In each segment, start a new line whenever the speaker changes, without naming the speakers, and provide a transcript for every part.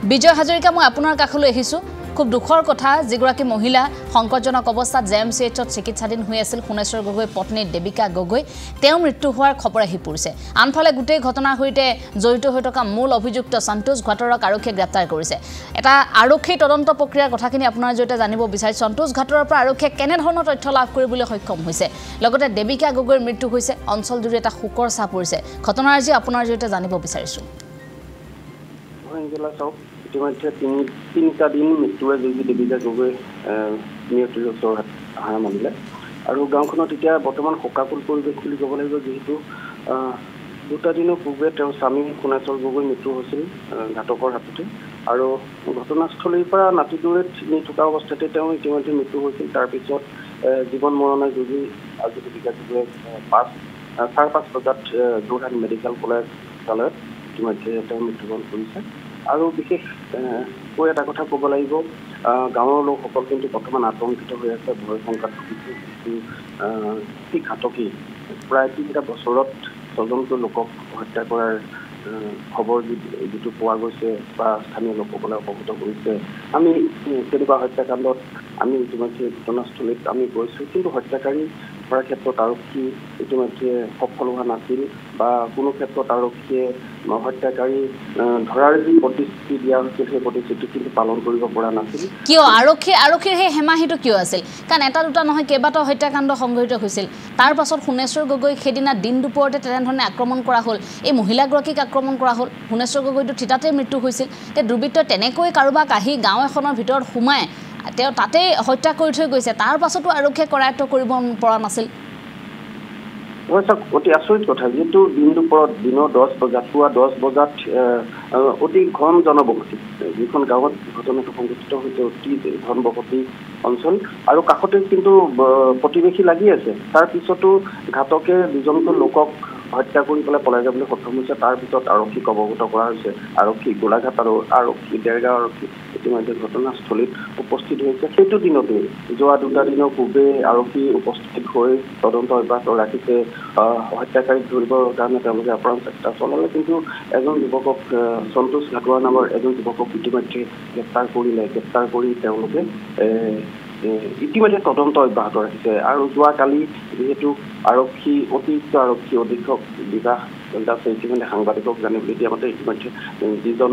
বিজয় হাজৰিকা মই আপোনাৰ কাষলৈ আহিছোঁ খুব দুখৰ কথা যিগৰাকী মহিলা সংকটজনক অৱস্থাত জেএমচিএইচত চিকিৎসাধীন হৈ আছিল সোণেশ্বৰ গগৈ পত্নী দেবিকা গগৈ তেওঁ মৃত্যু হোৱাৰ খবৰ আহি পৰিছে আনফালে গোটেই ঘটনাৰ সৈতে জড়িত হৈ থকা মূল অভিযুক্ত সন্তোষ ঘাটৰক আৰক্ষীয়ে গ্ৰেপ্তাৰ কৰিছে এটা আৰক্ষী তদন্ত প্ৰক্ৰিয়াৰ কথাখিনি আপোনাৰ জৰিয়তে জানিব বিচাৰিছো সন্তোষ ঘাটৰৰ পৰা আৰক্ষীয়ে কেনে ধৰণৰ তথ্য লাভ কৰিবলৈ সক্ষম হৈছে লগতে দেবিকা গগৈৰ মৃত্যু হৈছে অঞ্চলজুৰি এটা শোকৰ ছাঁ পৰিছে ঘটনাৰাজি আপোনাৰ জৰিয়তে জানিব বিচাৰিছো
ইতিমধ্যে তিনিটা দিন মৃত্যুৰে যদি দেবিকা গগৈ নিয়তিৰ ওচৰত হাৰা মানিলে আৰু গাঁওখনত এতিয়া বৰ্তমান শোকাকুল পৰিৱেশ বুলি ক'ব লাগিব যিহেতু দুটা দিনৰ পূৰ্বে তেওঁৰ স্বামী সোণেশ্বৰ গগৈ মৃত্যু হৈছিল ঘাতকৰ হাততে আৰু ঘটনাস্থলীৰ পৰা নাতিদূৰত নি থকা অৱস্থাতে তেওঁ ইতিমধ্যে মৃত্যু হৈছিল তাৰপিছত জীৱন মৰণে যুঁজি আজি দেবিকা গগৈ 5:30 বজাত যোৰহাট মেডিকেল কলেজত ইতিমধ্যে তেওঁ মৃত্যুবৰণ কৰিছে আৰু বিশেষ এটা কথা ক'ব লাগিব গাঁৱৰ লোকসকল কিন্তু বৰ্তমান আতংকিত হৈ আছে ভয় সংকাত ভুগিছে যি ঘাতকী প্ৰায় 3টা বছৰত 6জনকৈ লোকক হত্যা কৰাৰ খবৰ যিটো পোৱা গৈছে বা স্থানীয় লোকসকলে অৱগত কৰিছে আমি তেনেকুৱা হত্যাকাণ্ডত আমি ইতিমধ্যে ঘটনাস্থলীত আমি গৈছোঁ কিন্তু হত্যাকাৰী ধৰাৰ ক্ষেত্ৰত আৰক্ষী ইতিমধ্যে সফল হোৱা নাছিল বা কোনো ক্ষেত্ৰত আৰক্ষীয়ে হত্যাকাৰী ধৰাৰ যি প্ৰতিশ্ৰুতি দিয়া হৈছিল সেই প্ৰতিশ্ৰুতি কিন্তু পালন কৰিব পৰা নাছিল
কিয় আৰক্ষীৰ সেই হেমাহিটো কিয় আছিল কাৰণ এটা দুটা নহয় কেইবাটাও হত্যাকাণ্ড সংঘটিত হৈছিল তাৰ পাছত সোণেশ্বৰ গগৈ সেইদিনা দিন দুপৰতে তেনেধৰণে আক্ৰমণ কৰা হ'ল এই মহিলাগৰাকীক আক্ৰমণ কৰা হ'ল সোণেশ্বৰ গগৈটো থিতাতে মৃত্যু হৈছিল তে দুৰ্বৃত্তই তেনেকৈ কাৰোবাক আহি গাঁও এখনৰ ভিতৰত সোমাই তেওঁ তাতে হত্যা কৰি থৈ গৈছে তাৰ পাছতো আৰক্ষীয়ে কৰায়ত্ব কৰিব পৰা নাছিল
অতি আচৰিত কথা যিহেতু দিন দুপৰত দিনৰ 10 বজাত পুৱা 10 বজাত অতি ঘন জনবসতি যিখন গাঁৱত ঘটনাটো সংঘটিত হৈছে অতি ঘনবসতি অঞ্চল আৰু কাষতে কিন্তু প্ৰতিবেশী লাগি আছে তাৰ পিছতো ঘাতকে দুজনকৈ লোকক হত্যা কৰি পেলাই পলাই যাবলৈ সক্ষম হৈছে তাৰ পিছত আৰক্ষীক অৱগত কৰা হৈছে আৰক্ষী গোলাঘাট আৰু আৰক্ষী দেৰগাঁও আৰক্ষী ইতিমধ্যে ঘটনাস্থলীত উপস্থিত হৈছে সেইটো দিনতে যোৱা 2টা দিনৰ পূৰ্বে আৰক্ষী উপস্থিত হৈ তদন্ত অব্যাহত ৰাখিছে হত্যাকাৰীক ধৰিবৰ কাৰণে তেওঁলোকে আপ্ৰাণ চেষ্টা চলালে কিন্তু এজন যুৱকক সন্তোষ ঘাটোৱাৰ নামৰ এজন যুৱকক ইতিমধ্যে গ্ৰেপ্তাৰ কৰি তেওঁলোকে ইতিমধ্যে তদন্ত অব্যাহত ৰাখিছে আৰু যোৱাকালি যিহেতু অতিৰিক্ত আৰক্ষী অধীক্ষক বিকাশ দাসে ইতিমধ্যে সাংবাদিকক জানিবলৈ দিয়া মতে ইতিমধ্যে যিজন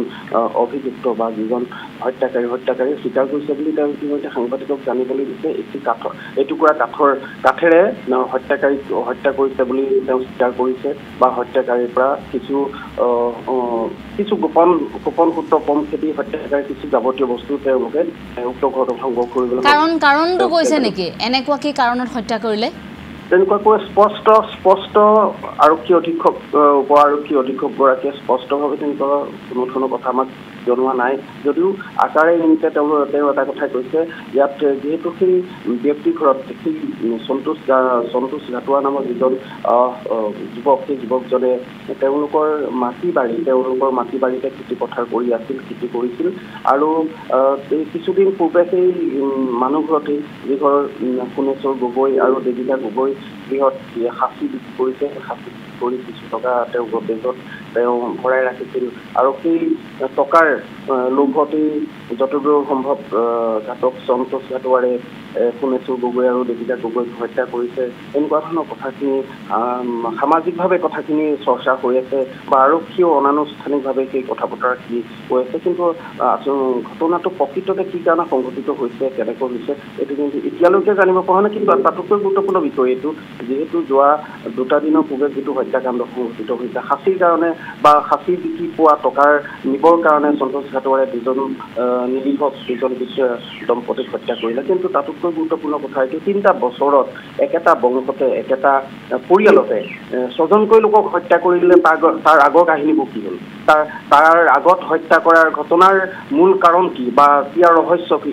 অভিযুক্ত বা যিজন হত্যাকাৰী স্বীকাৰ কৰিছে বুলি তেওঁ ইতিমধ্যে সাংবাদিকক জানিবলৈ দিছে এটুকুৰা কাঠেৰে হত্যাকাৰীক হত্যা কৰিছে বুলি তেওঁ স্বীকাৰ কৰিছে বা হত্যাকাৰীৰ পৰা কিছু গোপন সূত্ৰ কম খেদি হত্যাকাৰীৰ কিছু যাৱতীয় বস্তু তেওঁলোকে উক্ত ঘটনা সংগ্ৰহ কৰিবলৈ
কাৰণটো কৈছে নেকি এনেকুৱা কি কাৰণত হত্যা কৰিলে
তেনেকুৱাকৈ স্পষ্ট আৰক্ষী অধীক্ষক উপ আৰক্ষী অধীক্ষকগৰাকীয়ে স্পষ্টভাৱে তেনেকুৱা কোনো ধৰণৰ কথা আমাক জনোৱা নাই যদিও আকাৰে ইংগিতে তেওঁ এটা কথা কৈছে ইয়াত যিহেতু সেই ব্যক্তি ঘৰত সেই সন্তোষ ঘাটোৱা নামৰ যিজন যুৱক সেই যুৱকজনে তেওঁলোকৰ মাটি বাৰীতে খেতি কৰিছিল আৰু কিছুদিন পূৰ্বে সেই মানুহ ঘৰতেই যি ঘৰ সোণেশ্বৰ গগৈ আৰু দেবিকা গগৈ গৃহত সাঁচি বিক্ৰী কৰিছে সাঁচি কৰি কিছু টকা তেওঁ গডৰেজত তেওঁ ভৰাই ৰাখিছিল আৰু সেই টকাৰ লোভতেই যতদূৰ সম্ভৱ ঘাতক সন্তোষ ঘাটোৱাৰে সোণেশ্বৰ গগৈ আৰু দেবিকা গগৈক হত্যা কৰিছে এনেকুৱা ধৰণৰ কথাখিনি সামাজিকভাৱে কথাখিনি চৰ্চা হৈ আছে বা আৰক্ষীয়েও অনানুষ্ঠানিকভাৱে সেই কথা বতৰাখিনি হৈ আছে কিন্তু ঘটনাটো প্ৰকৃততে কি কাৰণে সংঘটিত হৈছে কেনেকৈ হৈছে এইটো কিন্তু এতিয়ালৈকে জানিব পৰা নাই কিন্তু তাতোকৈ গুৰুত্বপূৰ্ণ বিষয় এইটো যিহেতু যোৱা 2টা দিনৰ পূৰ্বে যিটো হত্যাকাণ্ড সংঘটিত হৈছে সাঁচিৰ কাৰণে বা সাঁচি বিক্ৰী পোৱা টকাৰ নিবৰ কাৰণে সন্তোষ ঘাটোৱাৰে দুজন দম্পতীক হত্যা কৰিলে কিন্তু তাতোকৈ গুৰুত্বপূৰ্ণ কথা এইটো 3টা বছৰত একেটা বংশতে একেটা পৰিয়ালতে 6জনকৈ লোকক হত্যা কৰিলে তাৰ আগৰ কাহিনীবোৰ কি হ'ল তাৰ আগত হত্যা কৰাৰ ঘটনাৰ মূল কাৰণ কি বা ইয়াৰ ৰহস্য কি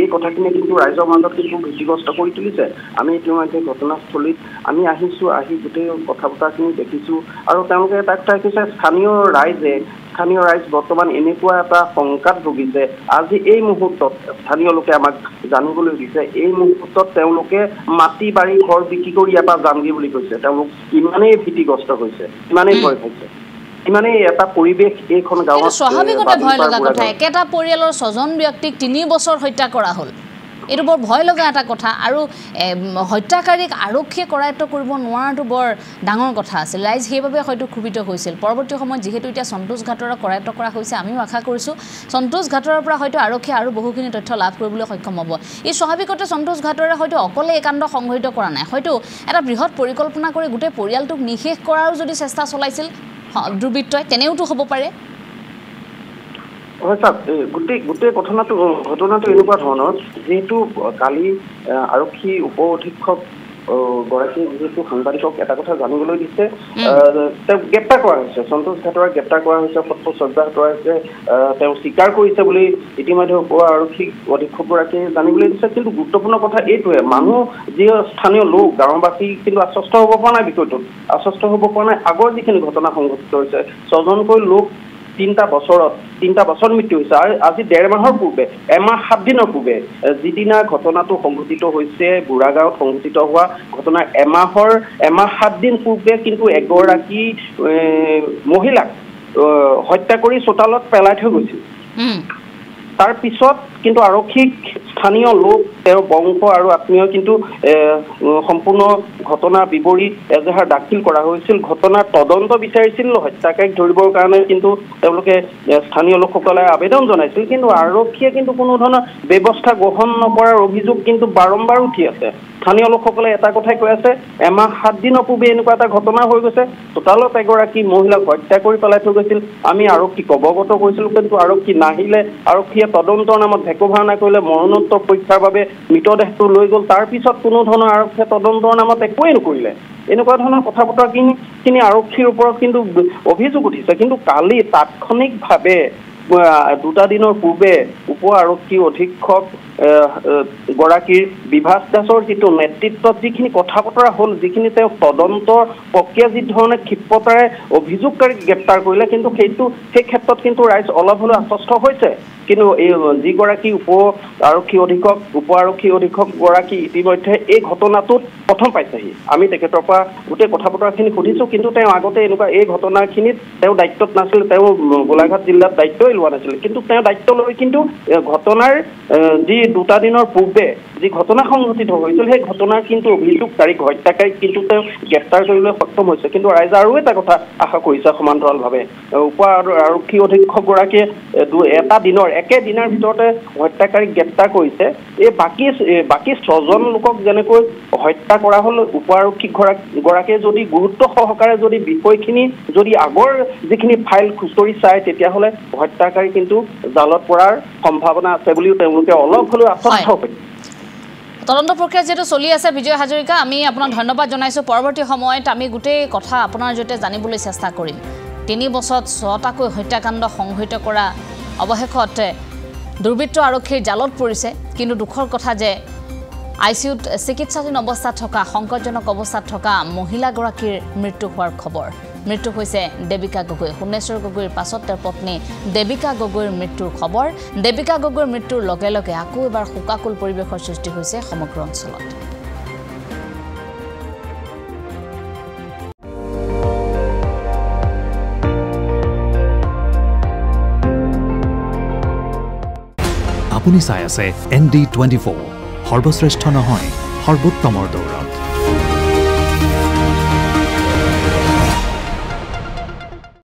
এই কথাখিনি কিন্তু ৰাইজৰ মাজত কিন্তু ভীতিগ্ৰস্ত কৰি তুলিছে আমি ইতিমধ্যে ঘটনাস্থলীত আমি আহিছোঁ আহি গোটেই কথা বতৰাখিনি দেখিছোঁ আৰু তেওঁলোকে এটা কথা কৈছে স্থানীয় ৰাইজ বৰ্তমান এনেকুৱা এটা শংকাত ভুগিছে আজি এই মুহূৰ্তত স্থানীয় লোকে আমাক জানিবলৈ দিছে এই মুহূৰ্তত তেওঁলোকে মাটি বাৰী ঘৰ বিক্ৰী কৰি ইয়াৰ পৰা যামগৈ বুলি কৈছে তেওঁলোক ইমানেই ভীতিগ্ৰস্ত হৈছে ইমানেই ভয় খাইছে ইমানেই এটা পৰিৱেশ এইখন গাঁৱত
স্বাভাৱিকতে ভয় লগা কথা একেটা পৰিয়ালৰ 6জন ব্যক্তিক 3 বছৰ হত্যা কৰা হ'ল এইটো বৰ ভয় লগা এটা কথা আৰু হত্যাকাৰীক আৰক্ষীয়ে কৰায়ত্ব কৰিব নোৱাৰাটো বৰ ডাঙৰ কথা আছিল ৰাইজ সেইবাবে হয়তো ক্ষুভিত হৈছিল পৰৱৰ্তী সময়ত যেহেতু এতিয়া সন্তোষ ঘাটৰা কৰায়ত্ব কৰা হৈছে আমিও আশা কৰিছোঁ সন্তোষ ঘাটৰাৰ পৰা হয়তো আৰক্ষীয়ে আৰু বহুখিনি তথ্য লাভ কৰিবলৈ সক্ষম হ'ব এই স্বাভাৱিকতে সন্তোষ ঘাটৰে হয়তো অকলে এই কাণ্ড সংঘটিত কৰা নাই হয়তো এটা বৃহৎ পৰিকল্পনা কৰি গোটেই পৰিয়ালটোক নিশেষ কৰাৰো যদি চেষ্টা চলাইছিল দুৰ্বৃত্তই তেনেওতো হ'ব পাৰে
হয় ছাৰ গোটেই ঘটনাটো এনেকুৱা ধৰণৰ যেহেতু কালি আৰক্ষী উপ অধীক্ষক গৰাকী যেহেতু সাংবাদিকক এটা কথা জানিবলৈ দিছে তেওঁক গ্ৰেপ্তাৰ কৰা হৈছে সন্তোষ ঘাটৰাক গ্ৰেপ্তাৰ কৰা হৈছে সত্তৰ অব্যাহত কৰা হৈছে তেওঁ স্বীকাৰ কৰিছে বুলি ইতিমধ্যে উপ আৰক্ষী অধীক্ষকগৰাকীয়ে জানিবলৈ দিছে কিন্তু গুৰুত্বপূৰ্ণ কথা এইটোৱে মানুহ যি স্থানীয় লোক গাঁওবাসী কিন্তু আশ্বস্ত হ'ব পৰা নাই বিষয়টোত আশ্বস্ত হ'ব পৰা নাই আগৰ যিখিনি ঘটনা সংঘটিত হৈছে 6জনকৈ লোক 3টা বছৰ মৃত্যু হৈছে আৰু আজি 1.5 মাহৰ পূৰ্বে এমাহ 7 দিনৰ পূৰ্বে যিদিনা ঘটনাটো সংঘটিত হৈছে বুঢ়াগাঁৱত সংঘটিত হোৱা ঘটনাৰ এমাহ 7 দিন পূৰ্বে কিন্তু এগৰাকী মহিলাক হত্যা কৰি চোতালত পেলাই থৈ গৈছিল তাৰ পিছত কিন্তু আৰক্ষীক স্থানীয় লোক তেওঁৰ বংশ আৰু আত্মীয় কিন্তু সম্পূৰ্ণ ঘটনা বিৱৰি এজাহাৰ দাখিল কৰা হৈছিল ঘটনাৰ তদন্ত বিচাৰিছিল হত্যাকাৰীক ধৰিবৰ কাৰণে কিন্তু তেওঁলোকে স্থানীয় লোকসকলে আবেদন জনাইছিল কিন্তু আৰক্ষীয়ে কিন্তু কোনো ধৰণৰ ব্যৱস্থা গ্ৰহণ নকৰাৰ অভিযোগ কিন্তু বাৰম্বাৰ উঠি আছে স্থানীয় লোকসকলে এটা কথাই কৈ আছে এমাহ 7 দিনৰ পূৰ্বে এনেকুৱা এটা ঘটনা হৈ গৈছে চোতালত এগৰাকী মহিলাক হত্যা কৰি পেলাই থৈ গৈছিল আমি আৰক্ষীক অৱগত কৰিছিলোঁ কিন্তু আৰক্ষী নাহিলে আৰক্ষীয়ে তদন্তৰ নামত ভেকু ভাওনা কৰিলে মৰণোত্তৰ পৰীক্ষাৰ বাবে মৃতদেহটো লৈ গ'ল তাৰ পিছত কোনো ধৰণৰ আৰক্ষীয়ে তদন্তৰ নামত একোৱেই নকৰিলে এনেকুৱা ধৰণৰ কথা বতৰাখিনি আৰক্ষীৰ ওপৰত কিন্তু অভিযোগ উঠিছে কিন্তু কালি তাৎক্ষণিকভাৱে 2টা দিনৰ পূৰ্বে উপ আৰক্ষী অধীক্ষক গৰাকীৰ বিভাস দাসৰ যিটো নেতৃত্বত যিখিনি কথা বতৰা হ'ল যিখিনি তেওঁ তদন্তৰ প্ৰক্ৰিয়া যি ধৰণে ক্ষিপ্ৰতাৰে অভিযোগকাৰীক গ্ৰেপ্তাৰ কৰিলে কিন্তু সেই ক্ষেত্ৰত কিন্তু ৰাইজ অলপ হ'লেও আশ্বস্ত হৈছে কিন্তু এই যিগৰাকী উপ আৰক্ষী অধীক্ষক গৰাকী ইতিমধ্যে এই ঘটনাটোত প্ৰথম পাইছেহি আমি তেখেতৰ পৰা গোটেই কথা বতৰাখিনি সুধিছোঁ কিন্তু তেওঁ আগতে এনেকুৱা এই ঘটনাখিনিত তেওঁ দায়িত্বত নাছিল তেওঁ গোলাঘাট জিলাত দায়িত্বই লোৱা নাছিল কিন্তু তেওঁ দায়িত্ব লৈ কিন্তু ঘটনাৰ যি 2টা দিনৰ পূৰ্বে যি ঘটনা সংঘটিত হৈছিল সেই ঘটনাৰ কিন্তু অভিযোগকাৰীক হত্যাকাৰীক কিন্তু তেওঁ গ্ৰেপ্তাৰ কৰিবলৈ সক্ষম হৈছে কিন্তু ৰাইজে আৰু এটা কথা আশা কৰিছে সমান্তৰালভাৱে উপ আৰক্ষী অধীক্ষকগৰাকীয়ে একেদিনৰ ভিতৰতে হত্যাকাৰীক গ্ৰেপ্তাৰ কৰিছে এই বাকী 6জন লোকক যেনেকৈ হত্যা কৰা হ'ল উপ আৰক্ষী গৰাকীয়ে যদি গুৰুত্ব সহকাৰে যদি বিষয়খিনি যদি আগৰ যিখিনি ফাইল খুচৰি চায় তেতিয়াহ'লে হত্যাকাৰী কিন্তু জালত পৰাৰ সম্ভাৱনা আছে বুলিও তেওঁলোকে অলপ হ'লেও আশ্বস্ত হৈছে
তদন্ত প্ৰক্ৰিয়া যেটো চলি আছে বিজয় হাজৰিকা আমি আপোনাক ধন্যবাদ জনাইছো পৰৱৰ্তী সময়ত আমি গোটেই কথা আপোনাৰ জৰিয়তে জানিবলৈ চেষ্টা কৰিম 3 বছৰত 6টাকৈ হত্যাকাণ্ড সংঘটিত কৰা অৱশেষত দুৰ্বৃত্ত আৰক্ষীৰ জালত পৰিছে কিন্তু দুখৰ কথা যে আইচিইউত চিকিৎসাধীন অৱস্থাত থকা সংকটজনক অৱস্থাত থকা মহিলাগৰাকীৰ মৃত্যু হোৱাৰ খবৰ মৃত্যু হৈছে দেবিকা গগৈ শুনেশ্বৰ গগৈৰ পাছত তেওঁৰ পত্নী দেবিকা গগৈৰ মৃত্যুৰ খবৰ দেবিকা গগৈৰ মৃত্যুৰ লগে লগে আকৌ এবাৰ শোকাকুল পৰিৱেশৰ সৃষ্টি হৈছে সমগ্ৰ অঞ্চলত
আপুনি চাই আছে ND24 সৰ্বশ্ৰেষ্ঠ নহয় সৰ্বোত্তমৰ দৌৰত